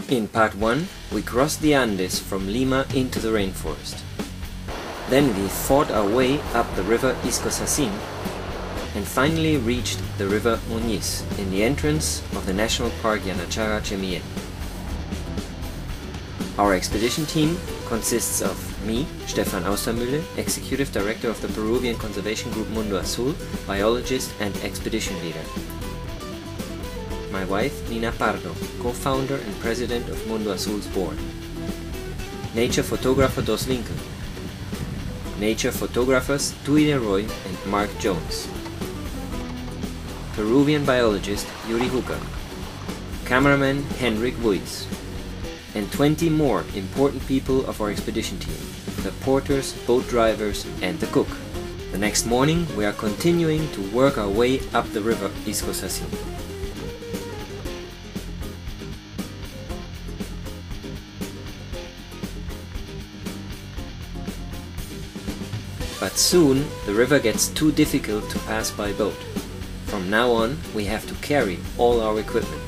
In part 1, we crossed the Andes from Lima into the rainforest. Then we fought our way up the river Iscosacin and finally reached the river Muñiz in the entrance of the National Park Yanachaga Chemillen. Our expedition team consists of me, Stefan Austermühle, Executive Director of the Peruvian conservation group Mundo Azul, biologist and expedition leader. My wife, Nina Pardo, co-founder and president of Mundo Azul's board. Nature photographer Dos Winkel. Nature photographers Tui Leroy and Mark Jones. Peruvian biologist Yuri Huka. Cameraman Henrik Wuys. And 20 more important people of our expedition team, the porters, boat drivers and the cook. The next morning we are continuing to work our way up the river Iscosacin. But soon the river gets too difficult to pass by boat. From now on we have to carry all our equipment.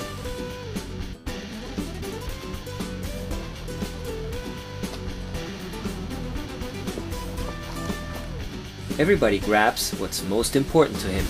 Everybody grabs what's most important to him.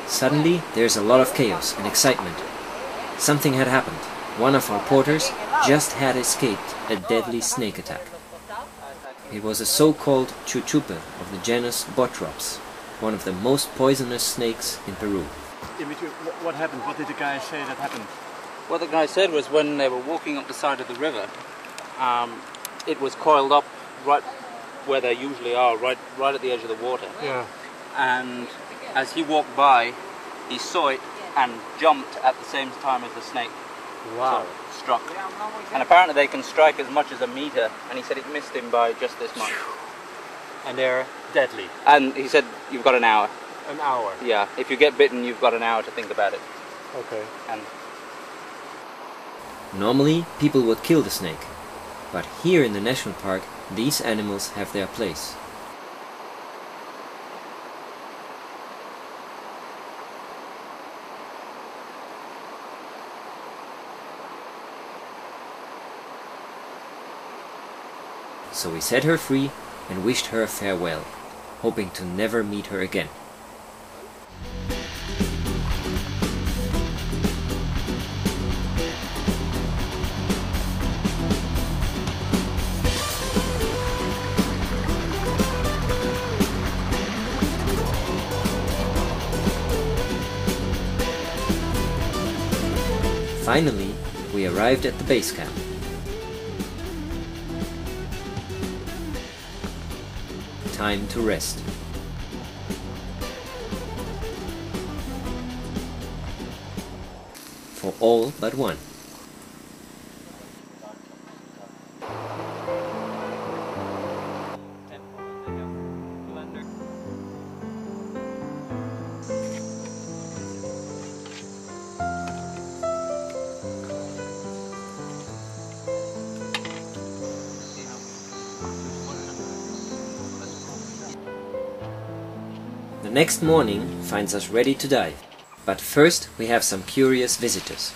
Suddenly, there's a lot of chaos and excitement. Something had happened. One of our porters just had escaped a deadly snake attack. It was a so-called chuchupe of the genus Botrops, one of the most poisonous snakes in Peru. What happened? What did the guy say that happened? What the guy said was when they were walking up the side of the river, it was coiled up right where they usually are, right at the edge of the water. Yeah. And as he walked by, he saw it and jumped at the same time as the snake. Wow. So struck. And apparently they can strike as much as a meter, and he said it missed him by just this much. And they're deadly. And he said you've got an hour. An hour? Yeah, if you get bitten you've got an hour to think about it. Okay. And normally people would kill the snake, but here in the national park these animals have their place. So we set her free and wished her farewell, hoping to never meet her again. Finally, we arrived at the base camp. Time to rest. For all but one. The next morning finds us ready to dive, but first we have some curious visitors.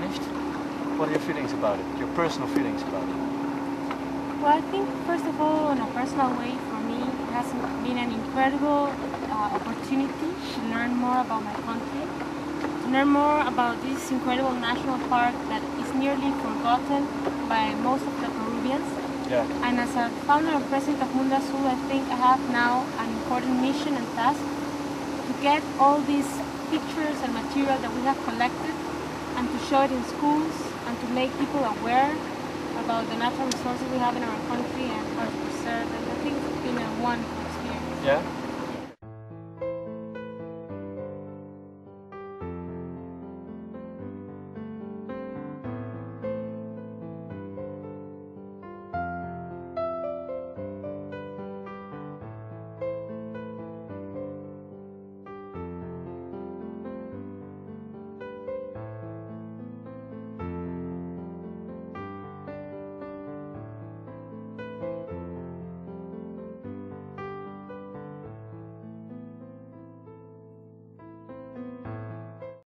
finished. What are your feelings about it? Your personal feelings about it? Well, I think first of all, in a personal way, for me, it has been an incredible opportunity to learn more about my country, to learn more about this incredible national park that is nearly forgotten by most of the Peruvians. Yeah. And as a founder and president of Mundo Azul, I think I have now an important mission and task to get all these pictures and material that we have collected and to show it in schools and to make people aware about the natural resources we have in our country and how to preserve them. I think it's been a wonderful experience. Yeah?